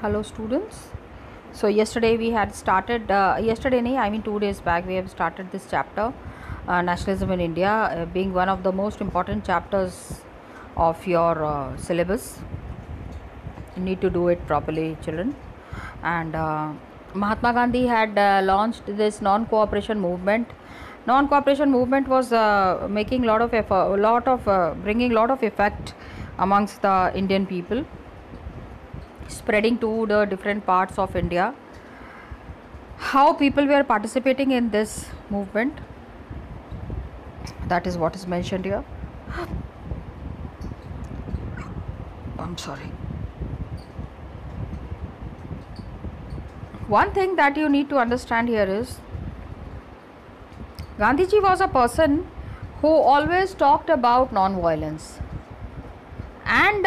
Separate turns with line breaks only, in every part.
Hello students. So yesterday we had started, yesterday nahi, I mean 2 days back we have started this chapter, Nationalism in India, being one of the most important chapters of your syllabus. You need to do it properly, children. And Mahatma Gandhi had launched this non-cooperation movement. Non-cooperation movement was making lot of effort, bringing lot of effect amongst the Indian people, spreading to the different parts of India. How people were participating in this movement, that is what is mentioned here. I'm sorry. One thing that you need to understand here is Gandhiji was a person who always talked about non-violence and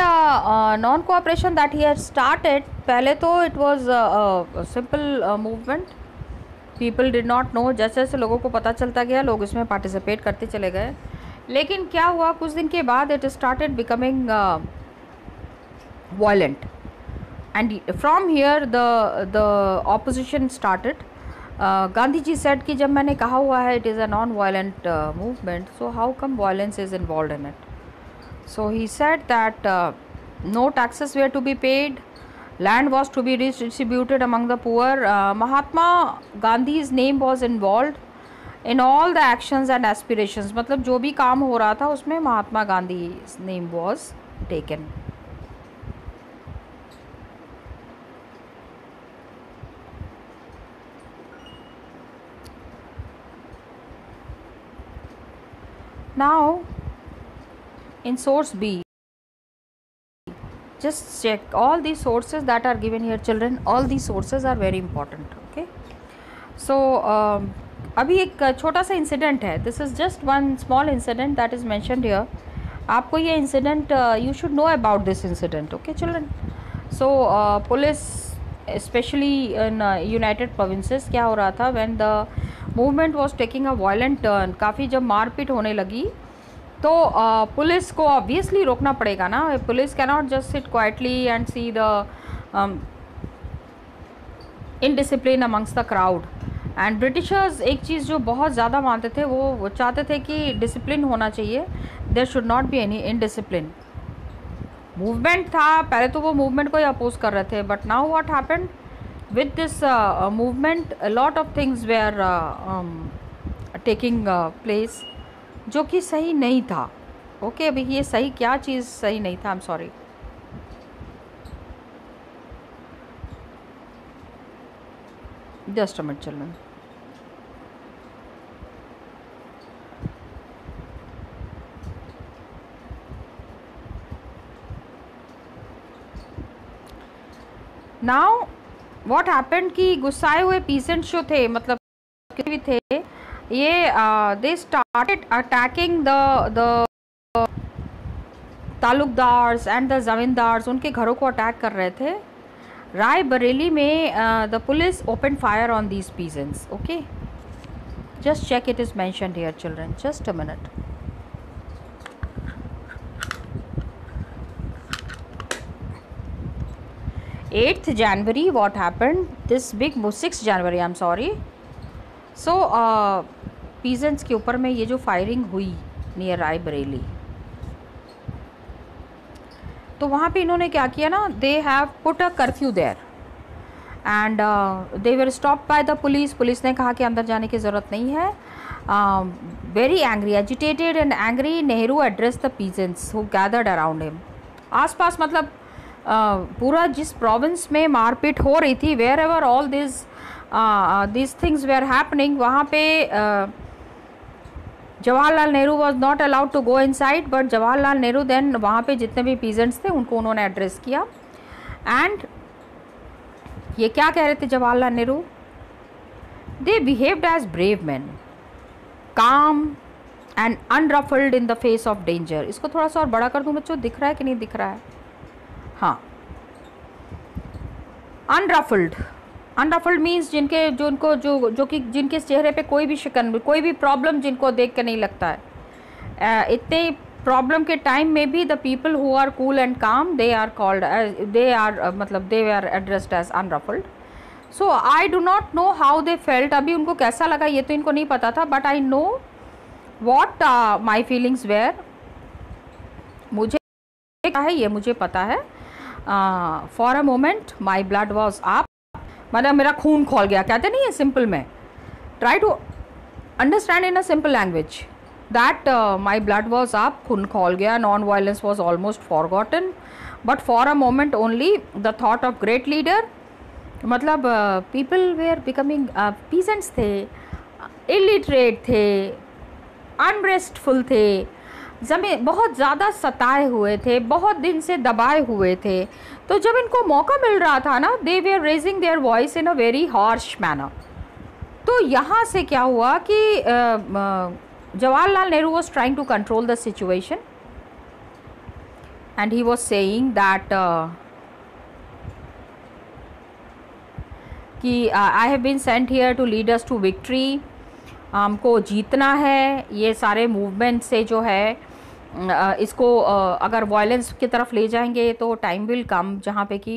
non-cooperation that he had started. पहले तो it was a simple movement. People did not know. जैसे जैसे लोगों को पता चलता गया लोग इसमें पार्टिसिपेट करते चले गए. लेकिन क्या हुआ, कुछ दिन के बाद it started becoming violent, and from here the opposition started. Gandhi ji said कि जब मैंने कहा हुआ है it is a non-violent movement, so how come violence is involved in it? So he said that no taxes were to be paid, land was to be redistributed among the poor. Mahatma Gandhi's name was involved in all the actions and aspirations. मतलब जो भी काम हो रहा था उसमें महात्मा Gandhi's name was taken. Now in source B, just check all these sources that are given here, children. All these sources are very important. Okay, so अभी एक छोटा सा इंसिडेंट है. This is just one small incident that is mentioned here. आपको ये incident, you should know about this incident. Okay children. So police specially in United provinces, क्या हो रहा था when the movement was taking a violent turn, काफ़ी जब मारपीट होने लगी तो पुलिस को ऑब्वियसली रोकना पड़ेगा ना. Police cannot just sit quietly and see the indiscipline amongst the crowd. And Britishers एक चीज़ जो बहुत ज़्यादा मानते थे, वो चाहते थे कि डिसिप्लिन होना चाहिए. There should not be any indiscipline. Movement था पहले तो वो मूवमेंट को ही अपोज कर रहे थे, but now what happened with this movement, a lot of things were taking place जो कि सही नहीं था. ओके, अभी ये सही क्या चीज़ सही नहीं था? I am sorry. Just a minute children. Now what happened कि गुस्साए हुए पीसेंट्स जो थे, मतलब भी थे, ये they started attacking the taluqdars and the zamindars. उनके घरों को अटैक कर रहे थे. राय बरेली में the police open fire on these peasants. Okay, just check, it is mentioned here children. Just a minute. Eighth January what happened, this big 6th January, I'm sorry. So peasants के ऊपर में ये जो firing हुई near Raebareli, तो वहाँ पे इन्होंने क्या किया ना, they have put a curfew there and they were stop by the police. Police ने कहा कि अंदर जाने की ज़रूरत नहीं है. Very angry, agitated and angry, Nehru address the peasants who gathered around him. आसपास मतलब पूरा जिस प्रोविंस में मारपीट हो रही थी, wherever all this things were happening, वहाँ पे Jawaharlal Nehru was not allowed to go inside, but Jawaharlal Nehru then वहाँ पे जितने भी पीजेंट्स थे उनको उन्होंने एड्रेस किया. एंड ये क्या कह रहे थे Jawaharlal Nehru? They behaved as brave man, calm and unruffled in the face of danger. इसको थोड़ा सा और बड़ा कर दूँ बच्चों, दिख रहा है कि नहीं दिख रहा है? हाँ, अनरफल्ड. अनरफल्ड मीन्स जिनके जो कि जिनके चेहरे पे कोई भी शिकन, कोई भी प्रॉब्लम जिनको देख के नहीं लगता है. इतने प्रॉब्लम के टाइम में भी the people who are cool and calm they are called, they are मतलब they are addressed as unruffled. So I do not know how they felt. अभी उनको कैसा लगा ये तो इनको नहीं पता था, but I know what my feelings were. मुझे क्या है ये मुझे पता है. For a moment my blood was up, मतलब मेरा खून खोल गया. कहते नहीं है सिंपल में, try to understand in a simple language that my blood was up, खून खोल गया. Non violence was almost forgotten, but for a moment only the thought of great leader. मतलब पीपल वेयर बिकमिंग, पीजेंट्स थे, illiterate थे, unrestful थे, जमीन बहुत ज़्यादा सताए हुए थे, बहुत दिन से दबाए हुए थे. तो जब इनको मौका मिल रहा था ना, they were raising their voice in a very harsh manner. तो यहाँ से क्या हुआ कि Jawaharlal Nehru was trying to control the situation and he was saying that कि I have been sent here to lead us to victory. हमको जीतना है. ये सारे मूवमेंट से जो है इसको अगर वायलेंस की तरफ ले जाएंगे तो टाइम विल कम जहाँ पे कि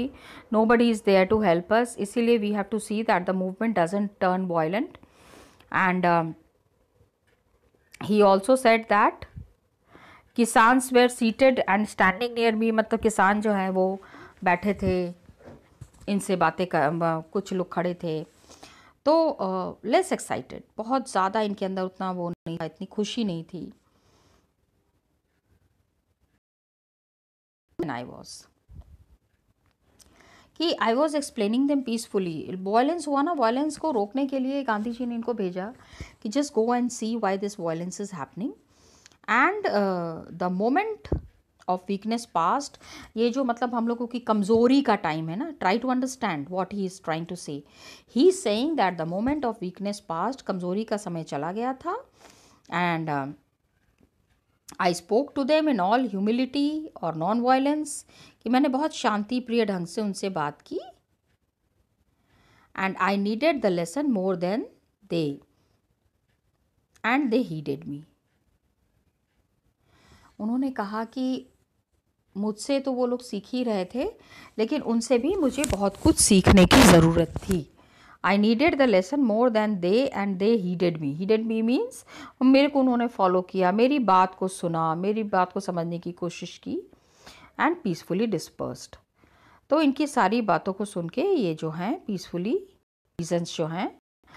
nobody is there to help us. इसीलिए we have to see that the movement doesn't turn violent. And he also said that किसान्स were seated and standing near me. मतलब किसान जो हैं वो बैठे थे, इनसे बातें कर, कुछ लोग खड़े थे. तो लेस एक्साइटेड, बहुत ज़्यादा इनके अंदर उतना वो नहीं था, इतनी खुशी नहीं थी. आई वॉज कि I was explaining them peacefully. Violence हुआ ना, वायलेंस को रोकने के लिए गांधी जी ने इनको भेजा कि just go and see why this violence is happening. And the moment of weakness passed, ये जो मतलब हम लोगों की कमज़ोरी का टाइम है ना, try to understand what he is trying to say. He is saying that the moment of weakness past, कमज़ोरी का समय चला गया था. And I spoke to them in all humility और नॉन वायलेंस, कि मैंने बहुत शांति प्रिय ढंग से उनसे बात की. And I needed the lesson more than they and they heeded me. उन्होंने कहा कि मुझसे तो वो लोग सीख ही रहे थे, लेकिन उनसे भी मुझे बहुत कुछ सीखने की ज़रूरत थी. I needed the lesson more than they and they heeded me. Heeded me means मेरे को उन्होंने फॉलो किया, मेरी बात को सुना, मेरी बात को समझने की कोशिश की. And peacefully dispersed. तो इनकी सारी बातों को सुन के ये जो हैं पीसफुली, रीजन्स जो हैं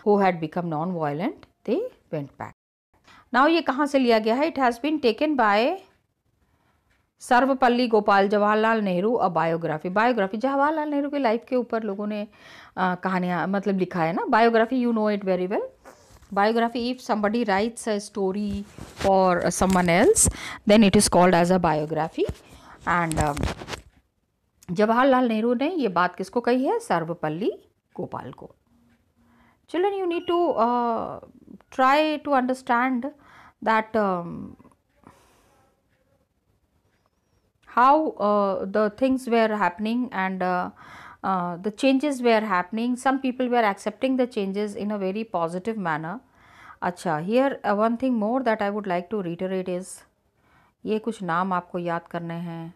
who had become non violent, they went back. Now ये कहाँ से लिया गया है? It has been taken by Sarvepalli Gopal, Jawaharlal Nehru a biography. Biography Jawaharlal Nehru की लाइफ के ऊपर लोगों ने कहानियाँ मतलब लिखा है ना. Biography, you know it very well. Biography, if somebody writes a story for someone else, then it is called as a biography. And Jawaharlal Nehru ने ये बात किसको कही है? सर्वपल्ली गोपाल को. Children, you need to try to understand that how the things were happening and the changes were happening. Some people were accepting the changes in a very positive manner. अच्छा, here one thing more that I would like to reiterate is, ये कुछ नाम आपको याद करने हैं.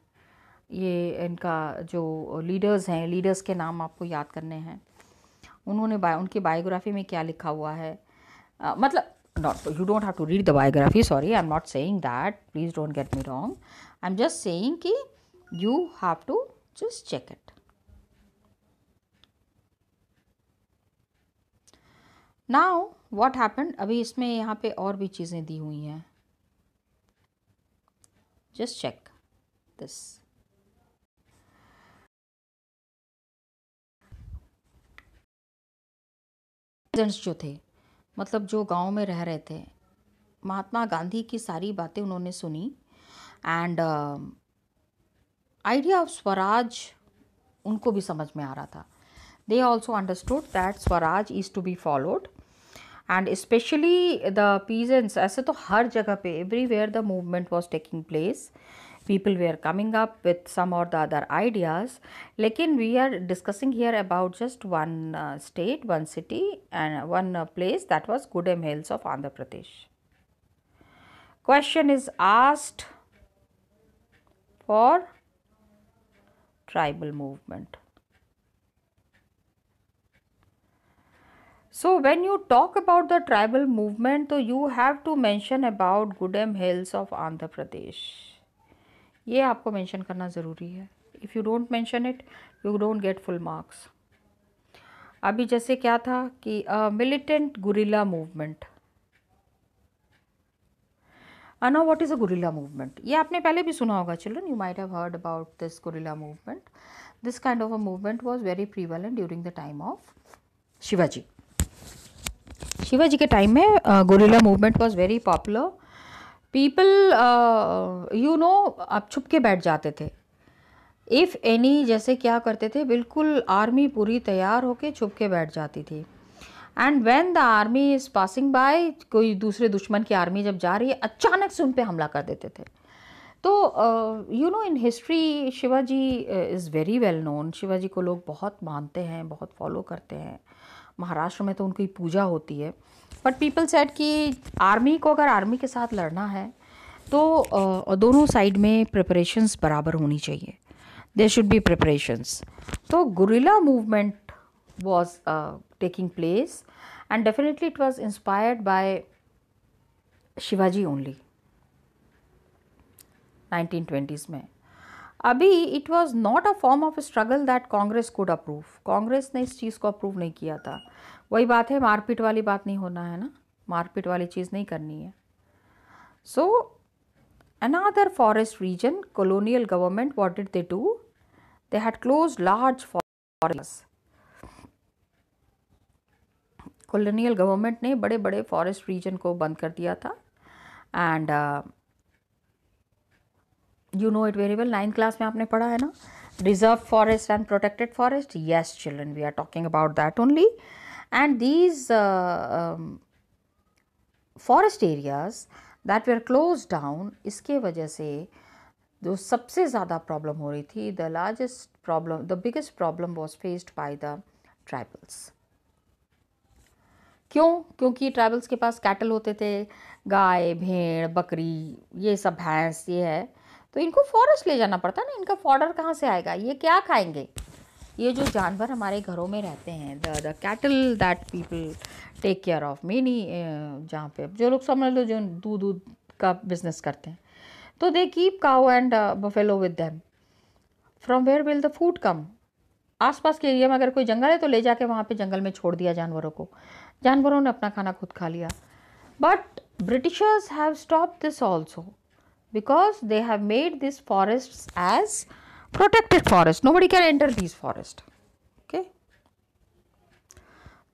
ये इनका जो लीडर्स हैं, लीडर्स के नाम आपको याद करने हैं. उन्होंने उनकी बायोग्राफी में क्या लिखा हुआ है, मतलब not, you don't have to read the biography, sorry, I'm not saying that, please don't get me wrong. I'm just saying कि you have to just check it. Now what happened, अभी इसमें यहाँ पे और भी चीज़ें दी हुई हैं. Just check this. जो थे, मतलब जो गांव में रह रहे थे, महात्मा गांधी की सारी बातें उन्होंने सुनी. एंड आइडिया ऑफ स्वराज उनको भी समझ में आ रहा था. They also understood that swaraj is to be followed. And specially the peasants, ऐसे तो हर जगह पे everywhere the movement was taking place. People were coming up with some or the other ideas. लेकिन we are discussing here about just one state, one city and one place, that was Gudem Hills of Andhra Pradesh. Question is asked for tribal movement. So when you talk about the tribal movement, तो you have to mention about Gudem Hills of Andhra Pradesh. ये आपको mention करना ज़रूरी है. If you don't mention it, you don't get full marks. अभी जैसे क्या था कि militant guerrilla movement. Now what is a guerrilla movement? ये आपने पहले भी सुना होगा children. You might have heard about this guerrilla movement. This kind of a movement was very prevalent during the time of Shivaji. Shivaji के टाइम में guerrilla movement was very popular. People अब छुप के बैठ जाते थे. इफ़ एनी, जैसे क्या करते थे, बिल्कुल आर्मी पूरी तैयार होके छुप के बैठ जाती थी. And when the army is passing by, कोई दूसरे दुश्मन की आर्मी जब जा रही है, अचानक से उन पे हमला कर देते थे. तो in history Shivaji is very well known. Shivaji को लोग बहुत मानते हैं, बहुत फॉलो करते हैं. महाराष्ट्र में तो उनकी पूजा होती है. बट पीपल सेड कि आर्मी को, अगर आर्मी के साथ लड़ना है तो दोनों साइड में प्रिपरेशंस बराबर होनी चाहिए. There should be preparations. तो guerrilla movement was taking place and definitely it was inspired by Shivaji only 1920s में. अभी it was not a form of struggle that Congress could approve. Congress ने इस चीज़ को अप्रूव नहीं किया था. वही बात है, मारपीट वाली बात नहीं होना है ना, मारपीट वाली चीज़ नहीं करनी है. So another forest region, colonial government, what did they do? They had closed large forests. colonial government ने बड़े बड़े फॉरेस्ट रीजन को बंद कर दिया था. And you know it very well, 9th class में आपने पढ़ा है ना, reserved forest and protected forest. Yes children, we are talking about that only. And these forest areas that were closed down, इसके वजह से जो सबसे ज़्यादा प्रॉब्लम हो रही थी, the largest problem, the biggest problem was faced by the tribals. क्यों? क्योंकि ट्राइबल्स के पास कैटल होते थे, गाय, भेड़, बकरी, ये सब, भैंस, ये है. तो इनको फॉरेस्ट ले जाना पड़ता है ना. इनका फॉडर कहाँ से आएगा? ये क्या खाएंगे? ये जो जानवर हमारे घरों में रहते हैं, the cattle that people take care of many, जहाँ पे जो लोग समझ लो जो दूध का बिजनेस करते हैं, तो they keep cow and buffalo with them. From where will the food come? आसपास के एरिया में अगर कोई जंगल है तो ले जाके वहाँ पे जंगल में छोड़ दिया जानवरों को. जानवरों ने अपना खाना खुद खा लिया. But Britishers have stop this also because they have made these forests as protected forest. Nobody can enter these forests. Okay.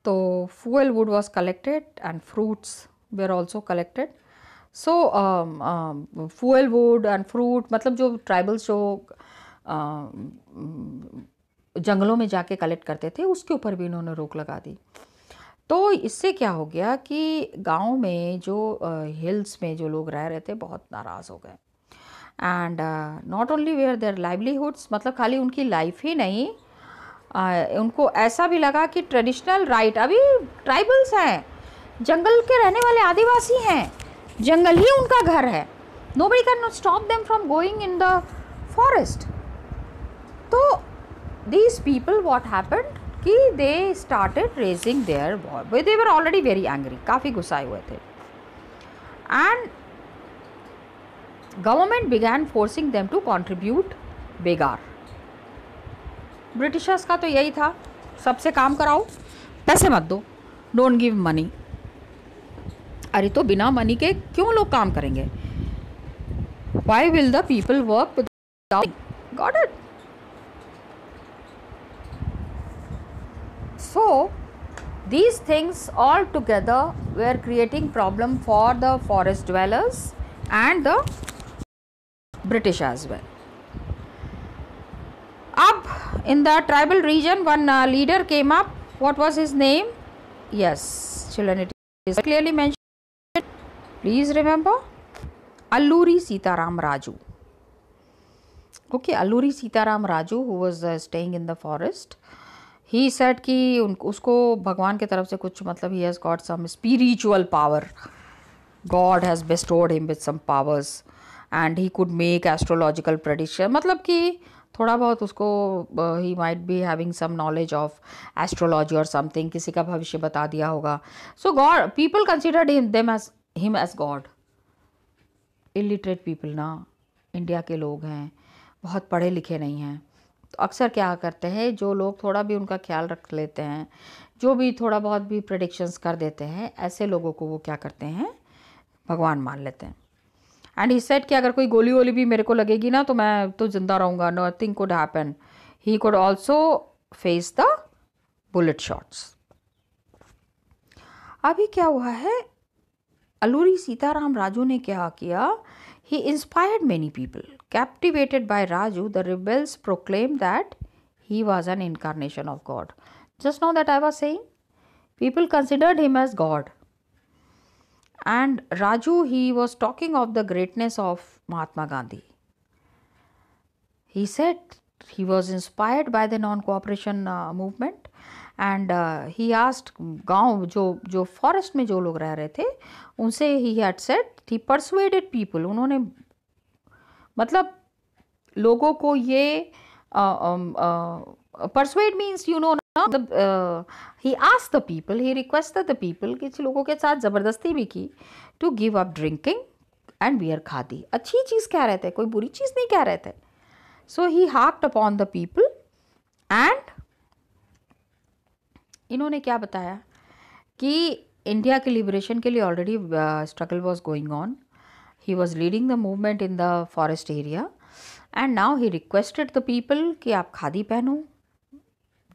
So fuel wood was collected and fruits were also collected. So fuel wood and fruit, मतलब जो tribals जो जंगलों में जाके collect करते थे, उसके ऊपर भी इन्होंने रोक लगा दी. तो इससे क्या हो गया कि गांव में जो हिल्स में जो लोग रह रहे थे बहुत नाराज़ हो गए. And not only were their livelihoods, मतलब खाली उनकी लाइफ ही नहीं, उनको ऐसा भी लगा कि ट्रेडिशनल राइट, अभी ट्राइबल्स हैं, जंगल के रहने वाले आदिवासी हैं, जंगल ही उनका घर है. Nobody can not stop them from going in the forest. तो दीज पीपल व्हाट हैपेंड कि they started raising their voice. They were already very angry, काफ़ी गुस्साए हुए थे. And government began forcing them to contribute begar. Britishers का तो यही था, सबसे काम कराओ, पैसे मत दो, डोंट गिव मनी. अरे तो बिना मनी के क्यों लोग काम करेंगे? Why will the people work without? Got it? So these things all together were creating problem for the forest dwellers and the British as well. Up in the tribal region, one leader came up. What was his name? Yes, children, it is clearly mentioned. Please remember, Alluri Sitaram Raju. Okay, Alluri Sitaram Raju, who was staying in the forest. He said कि उसको भगवान की तरफ से कुछ, मतलब he has got some spiritual power. God has bestowed him with some powers and he could make astrological prediction, मतलब कि थोड़ा बहुत उसको he might be having some knowledge of astrology और समथिंग, किसी का भविष्य बता दिया होगा. So god, people considered him as god. Illiterate people ना, इंडिया के लोग हैं, बहुत पढ़े लिखे नहीं हैं, तो अक्सर क्या करते हैं, जो लोग थोड़ा भी उनका ख्याल रख लेते हैं, जो भी थोड़ा बहुत भी प्रेडिक्शंस कर देते हैं, ऐसे लोगों को वो क्या करते हैं, भगवान मान लेते हैं. एंड ही सेड कि अगर कोई गोली वोली भी मेरे को लगेगी ना तो मैं तो जिंदा रहूँगा, nothing could happen. He could also face the bullet shots. अभी क्या हुआ है, अल्लूरी सीताराम राजू ने क्या किया, he inspired many people. Captivated by Raju, the rebels proclaimed that he was an incarnation of God. Just now that I was saying, people considered him as God. And Raju, he was talking of the greatness of Mahatma Gandhi. He said he was inspired by the non-cooperation movement. And he asked, गाँव जो forest में जो लोग रह रहे थे उनसे, he had said he persuaded people, उन्होंने मतलब लोगों को ये परसुएड मीन्स यू नो ना, he asked the people, he requested the people, किसी लोगों के साथ ज़बरदस्ती भी की, to give up drinking and wear khadi. अच्छी चीज़ कह रहे थे, कोई बुरी चीज़ नहीं कह रहे थे. सो ही हार्क्ड अपॉन द पीपल एंड इन्होंने क्या बताया कि इंडिया के लिबरेशन के लिए already struggle was going on. He was leading the movement in the forest area and now he requested the people कि आप खादी पहनो,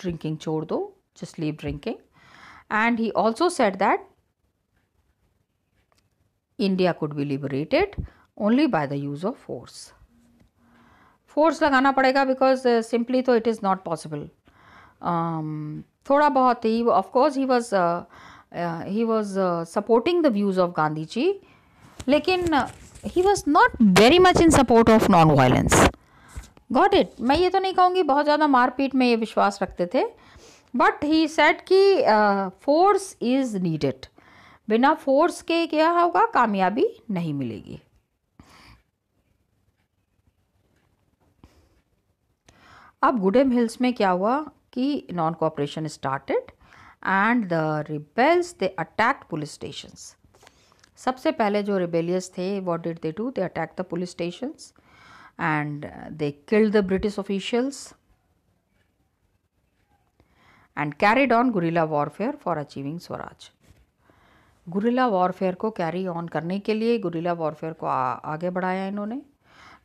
ड्रिंकिंग छोड़ दो, just leave drinking. And he also said that India could be liberated only by the use of force. Force लगाना पड़ेगा because simply तो it is not possible. थोड़ा बहुत ही, of course he was supporting the views of Gandhi ji, लेकिन he was not very much in support of non violence. Got it. मैं ये तो नहीं कहूँगी बहुत ज़्यादा मारपीट में ये विश्वास रखते थे, बट ही सेड कि फोर्स इज़ नीडेड. बिना फोर्स के क्या होगा, कामयाबी नहीं मिलेगी. अब गुडेम हिल्स में क्या हुआ कि non cooperation started and the rebels they attacked police stations. सबसे पहले जो रिबेलियस थे, what did they do, they attack the police stations and they killed the British officials and carried on guerrilla warfare for achieving Swaraj. Guerrilla warfare को carry on करने के लिए guerrilla warfare को आगे बढ़ाया इन्होंने.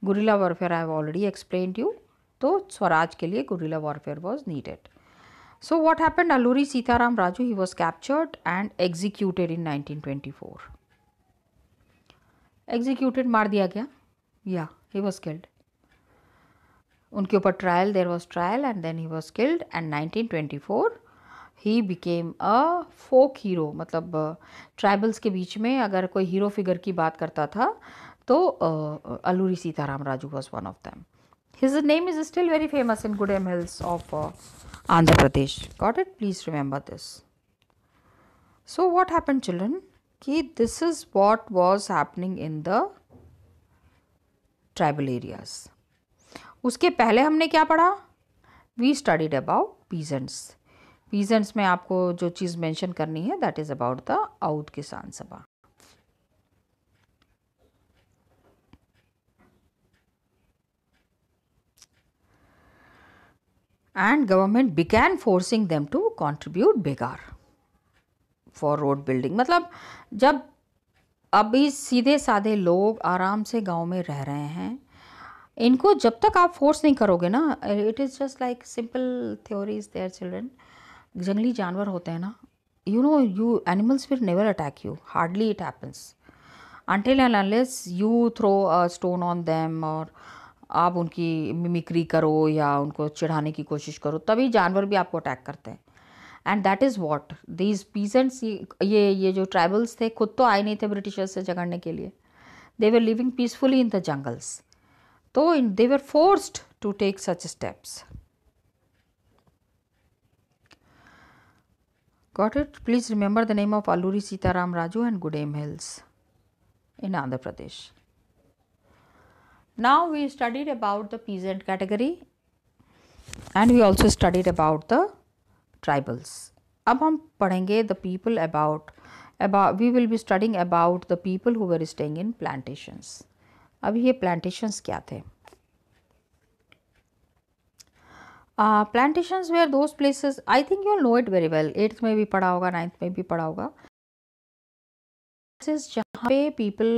Guerrilla warfare I have already explained you. तो स्वराज के लिए guerrilla warfare was needed. So what happened, Alluri Sitarama Raju, he was captured and executed in 1924. Executed, मार दिया गया, या ही वॉज किल्ड. उनके ऊपर trial, there was trial and then he was killed. And 1924 he became a folk hero. मतलब tribals के बीच में अगर कोई हीरो फिगर की बात करता था तो Alluri Sitarama Raju was one of them. His name is still very famous in Gudem Hills of Andhra Pradesh. Got it? Please remember this. So what happened, children? Ki this is what was happening in the tribal areas. उसके पहले हमने क्या पढ़ा? We studied about peasants. Peasants में आपको जो चीज़ mention करनी है, that is about the Aoud किसान सभा. And government began forcing them to contribute bigger for road building. मतलब जब अभी सीधे साधे लोग आराम से गांव में रह रहे हैं, इनको जब तक आप फोर्स नहीं करोगे ना, it is just like simple theories their children. जंगली जानवर होते हैं ना, you know, you animals will never attack you, hardly it happens until and unless you throw a stone on them, और आप उनकी मिमिक्री करो या उनको चिढ़ाने की कोशिश करो, तभी जानवर भी आपको अटैक करते हैं. And that is what these peasants, ये जो ट्राइबल्स थे, खुद तो आए नहीं थे ब्रिटिशर्स से झगड़ने के लिए. They were living peacefully in the jungles. तो they were forced to take such steps. Got it? Please remember the name of Alluri Sitarama Raju and Gudem hills in Andhra Pradesh. Now we studied about the peasant category and we also studied about the tribals. अब हम पढ़ेंगे the people about we will be studying about the people who were staying in plantations. अभी ये plantations क्या थे? Plantations were those places, I think you all know it very well, 8th में भी पढ़ा होगा, 9th में भी पढ़ा होगा, जहाँ पे people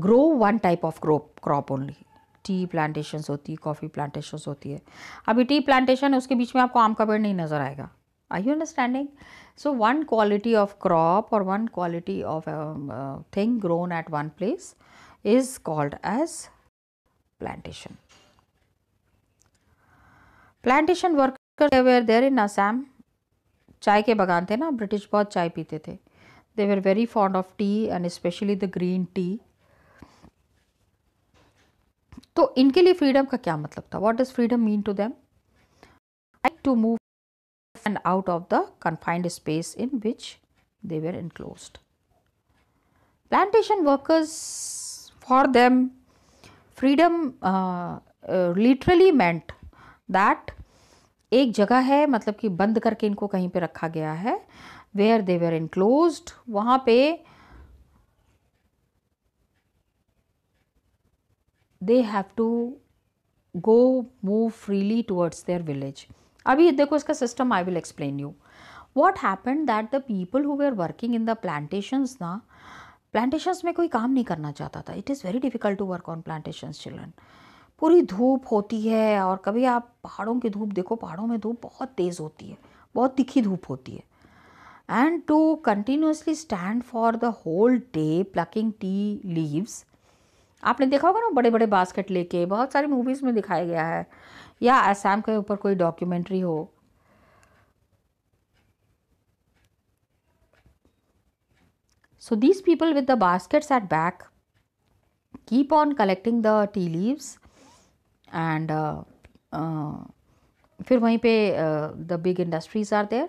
grow one type of crop only. T plantations होती है, कॉफ़ी प्लांटेशंस होती है. अभी टी प्लांटेशन है, उसके बीच में आपको आम का पेड़ नहीं नज़र आएगा. Are you understanding? So one quality of crop और one quality of thing grown at one place is called as plantation. Plantation worker were there in Assam. चाय के बागान थे ना, ब्रिटिश बहुत चाय पीते थे. They were very fond of tea and specially the green tea. तो इनके लिए फ्रीडम का क्या मतलब था? What does freedom mean to them? Right to move and out of the confined space in which they were enclosed. Plantation workers, for them freedom literally meant that एक जगह है, मतलब कि बंद करके इनको कहीं पे रखा गया है, वेयर दे वर इनक्लोज्ड. वहाँ पे they have to go move freely towards their village. अभी देखो इसका system I will explain you. What happened that the people who were working in the plantations ना, प्लांटेशंस में कोई काम नहीं करना चाहता था. It is very difficult to work on plantations children. पूरी धूप होती है, और कभी आप पहाड़ों की धूप देखो, पहाड़ों में धूप बहुत तेज़ होती है, बहुत तीखी धूप होती है. And to continuously stand for the whole day plucking tea leaves. आपने देखा होगा ना बड़े बड़े बास्केट लेके, बहुत सारी मूवीज़ में दिखाया गया है, या असम के ऊपर कोई डॉक्यूमेंट्री हो. So these people with the baskets at back keep on collecting the tea leaves and फिर वहीं पे the big industries are there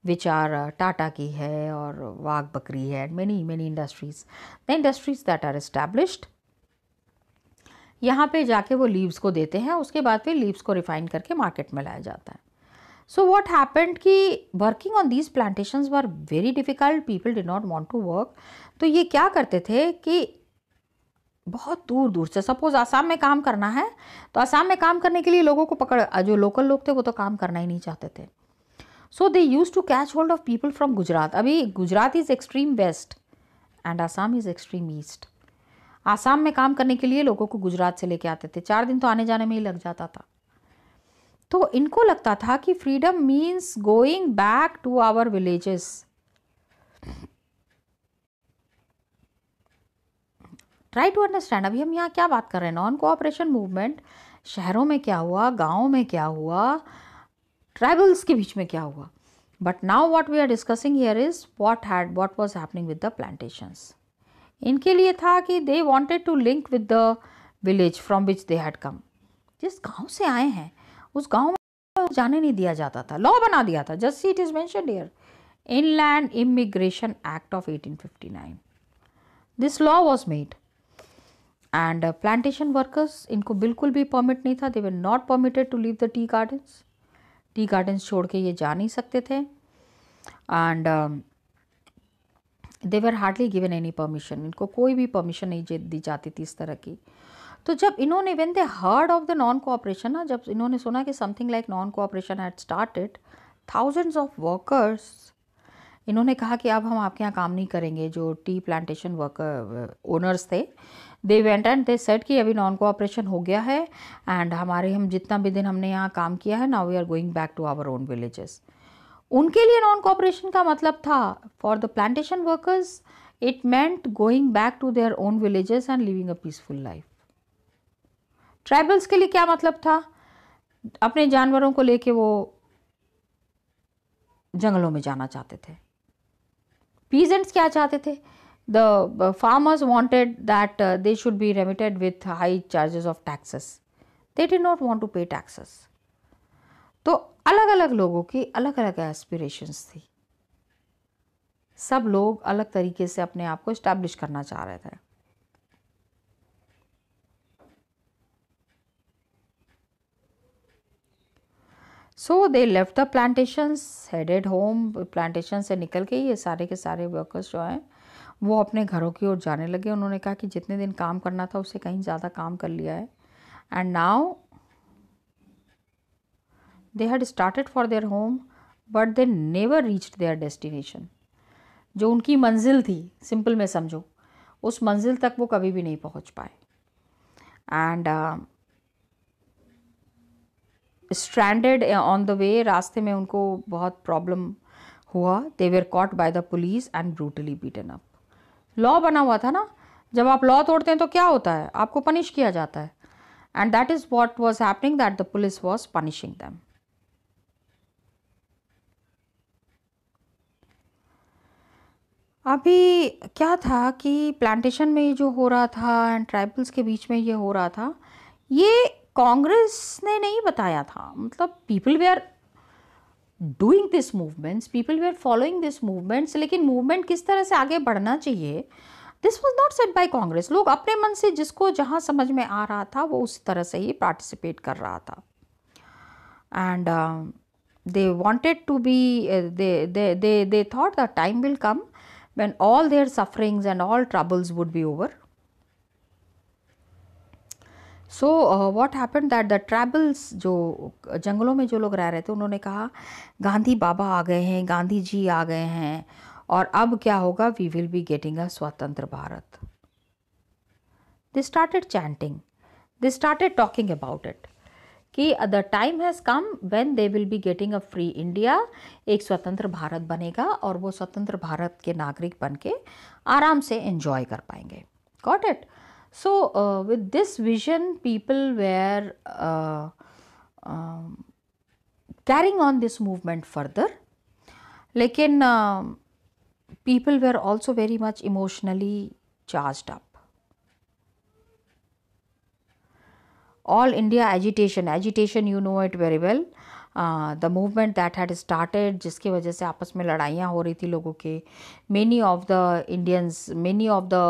which are Tata की है और वाघ बकरी है, many many industries. The industries that are established, यहाँ पे जाके वो लीव्स को देते हैं, उसके बाद फिर लीव्स को रिफाइन करके मार्केट में लाया जाता है. सो व्हाट हैपेंड कि working on these plantations were very difficult, people did not want to work. तो ये क्या करते थे कि बहुत दूर दूर से, सपोज आसाम में काम करना है, तो आसाम में काम करने के लिए लोगों को पकड़, जो लोकल लोग थे वो तो काम करना ही नहीं चाहते थे. So they use to catch hold of people from Gujarat. अभी Gujarat is extreme west and Assam is extreme east. Assam में काम करने के लिए लोगों को गुजरात से लेके आते थे, 4 दिन तो आने जाने में ही लग जाता था. तो इनको लगता था कि freedom means going back to our villages. Try to understand. अभी हम यहाँ क्या बात कर रहे हैं? Non cooperation movement. शहरों में क्या हुआ, गाँव में क्या हुआ, ट्राइबल्स के बीच में क्या हुआ. But now what we are discussing here is what was happening with the plantations. इनके लिए था कि they wanted to link with the village from which they had come. जिस गांव से आए हैं उस गांव में जाने नहीं दिया जाता था. लॉ बना दिया था, just it is mentioned here, inland immigration act of 1859. This law was made and plantation workers, इनको बिल्कुल भी परमिट नहीं था. They were not permitted to leave the tea gardens. Tea gardens छोड़ के ये जा नहीं सकते थे. And they were hardly given any permission. इनको कोई भी परमिशन नहीं दी जाती थी इस तरह की. तो जब इन्होंने when they heard of the non cooperation ना, जब इन्होंने सुना कि something like non cooperation had started, thousands of workers, इन्होंने कहा कि अब हम आपके यहाँ काम नहीं करेंगे. जो टी प्लांटेशन वर्कर ओनर्स थे, they went and they said कि अभी नॉन कोऑपरेशन हो गया है एंड हम जितना भी दिन हमने यहाँ काम किया है, now we are going back to our own villages. उनके लिए नॉन कोऑपरेशन का मतलब था, for the plantation workers it meant going back to their own villages and living a peaceful life. Tribals के लिए क्या मतलब था? अपने जानवरों को लेके वो जंगलों में जाना चाहते थे. पीजेंट्स क्या चाहते थे? The farmers wanted that they should be remitted with high charges of taxes. They did not want to pay taxes. तो अलग अलग लोगों की अलग अलग एस्पिरेशंस थी. सब लोग अलग तरीके से अपने आप को इस्टेब्लिश करना चाह रहे थे. So they left the plantations, headed home. प्लांटेशन से निकल के ये सारे के सारे वर्कर्स जो हैं वो अपने घरों की ओर जाने लगे। उन्होंने कहा कि जितने दिन काम करना था उससे कहीं ज़्यादा काम कर लिया है। And now they had started for their home but they never reached there destination. जो उनकी मंजिल थी, सिंपल में समझो, उस मंजिल तक वो कभी भी नहीं पहुंच पाए। And stranded on the way, रास्ते में उनको बहुत प्रॉब्लम हुआ। They were caught by the police and brutally beaten up. Law बना हुआ था ना, जब आप लॉ तोड़ते हैं तो क्या होता है, आपको पनिश किया जाता है। And that is what was happening, that the police was punishing them. अभी क्या था कि प्लांटेशन में ये जो हो रहा था एंड ट्राइबल्स के बीच में ये हो रहा था, ये कांग्रेस ने नहीं बताया था। मतलब पीपल वे are doing this movements, people वे आर फॉलोइंग दिस मूवमेंट्स, लेकिन मूवमेंट किस तरह से आगे बढ़ना चाहिए, this was not set by Congress. लोग अपने मन से जिसको जहाँ समझ में आ रहा था वो उस तरह से ही पार्टिसिपेट कर रहा था। And they wanted to be they thought the time will come when all their sufferings and all troubles would be over. So what happened that the tribals, जो जंगलों में जो लोग रह रहे थे, उन्होंने कहा गांधी बाबा आ गए हैं, गांधी जी आ गए हैं, और अब क्या होगा, we will be getting a स्वतंत्र भारत। They started chanting, they started talking about it कि the time has come when they will be getting a free India. एक स्वतंत्र भारत बनेगा और वो स्वतंत्र भारत के नागरिक बन के आराम से एंजॉय कर पाएंगे। Got it? So with this vision people were carrying on this movement further, लेकिन people were also very much emotionally charged up. All India agitation, you know it very well. The movement that had started, जिसकी वजह से आपस में लड़ाइयाँ हो रही थी लोगों के। Many of the Indians, many of the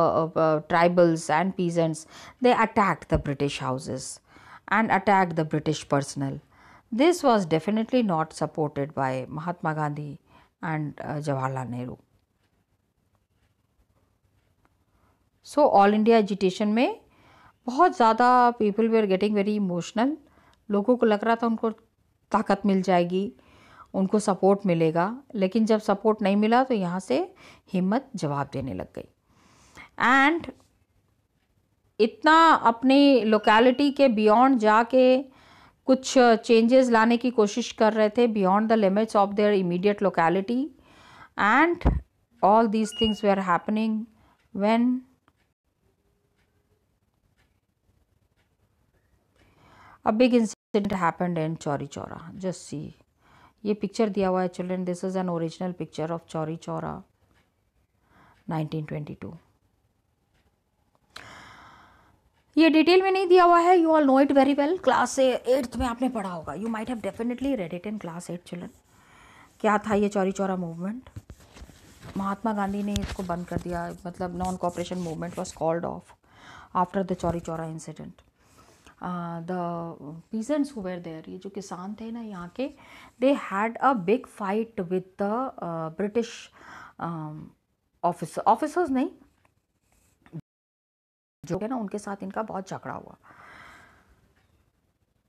tribals and peasants, they attacked the British houses and attacked the British personnel. This was definitely not supported by Mahatma Gandhi and Jawaharlal Nehru. So all India agitation में बहुत ज़्यादा people वे are getting very emotional. लोगों को लग रहा था उनको ताकत मिल जाएगी, उनको सपोर्ट मिलेगा, लेकिन जब सपोर्ट नहीं मिला तो यहाँ से हिम्मत जवाब देने लग गई। एंड इतना अपनी लोकेलिटी के बियॉन्ड जाके कुछ चेंजेस लाने की कोशिश कर रहे थे, beyond the limits of their immediate locality. And all these things वे are happening when A big incident happened in Chauri Chaura. Just see, ये पिक्चर दिया हुआ है children. This is an original picture of Chauri Chaura 1922। ये detail में नहीं दिया हुआ है, you all know it very well. Class 8th में आपने पढ़ा होगा, you might have definitely read it in class 8 children. क्या था ये चौरी चौरा मूवमेंट? महात्मा गांधी ने इसको बंद कर दिया, मतलब non cooperation movement was called off after the Chauri Chaura incident. The peasants who were there, ये जो किसान थे ना यहाँ के, they had a big fight with the British officers नहीं, जो है ना, उनके साथ इनका बहुत झगड़ा हुआ।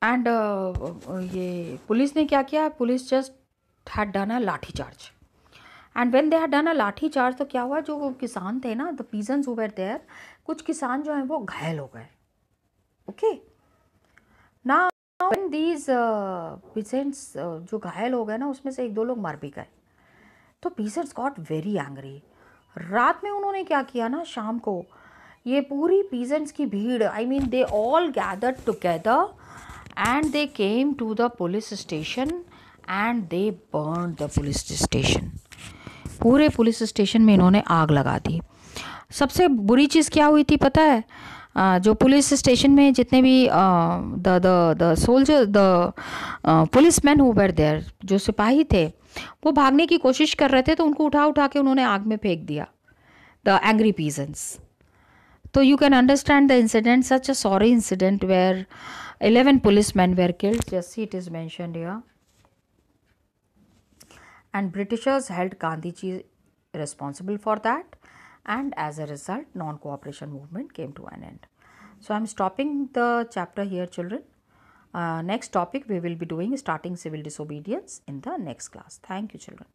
एंड ये पुलिस ने क्या किया, police just had done a lathi charge. And when they had done a lathi charge, तो क्या हुआ, जो किसान थे ना, the peasants who were there, कुछ किसान जो हैं वो घायल हो गए। ओके, ना व्हेन दीज पीजेंट्स जो घायल हो गए ना, उसमें से 1-2 लोग मर भी गए। तो पीजेंट्स गॉट वेरी एंग्री। रात में उन्होंने क्या किया ना, शाम को ये पूरी पीजेंट्स की भीड़, I mean they all gathered together and they came to the police station and they burn the police station. पूरे पुलिस स्टेशन में इन्होंने आग लगा दी। सबसे बुरी चीज़ क्या हुई थी पता है? जो पुलिस स्टेशन में जितने भी the soldier, the policeman who were there, जो सिपाही थे, वो भागने की कोशिश कर रहे थे, तो उनको उठा उठा के उन्होंने आग में फेंक दिया, द एंग्री पीजेंट्स। तो you can understand the incident, such a sorry incident where 11 policemen were killed. Just see, it is mentioned here. and Britishers held Gandhiji responsible for that, and as a result non-cooperation movement came to an end. So I am stopping the chapter here, children. Next topic we will be doing starting civil disobedience in the next class. Thank you, children.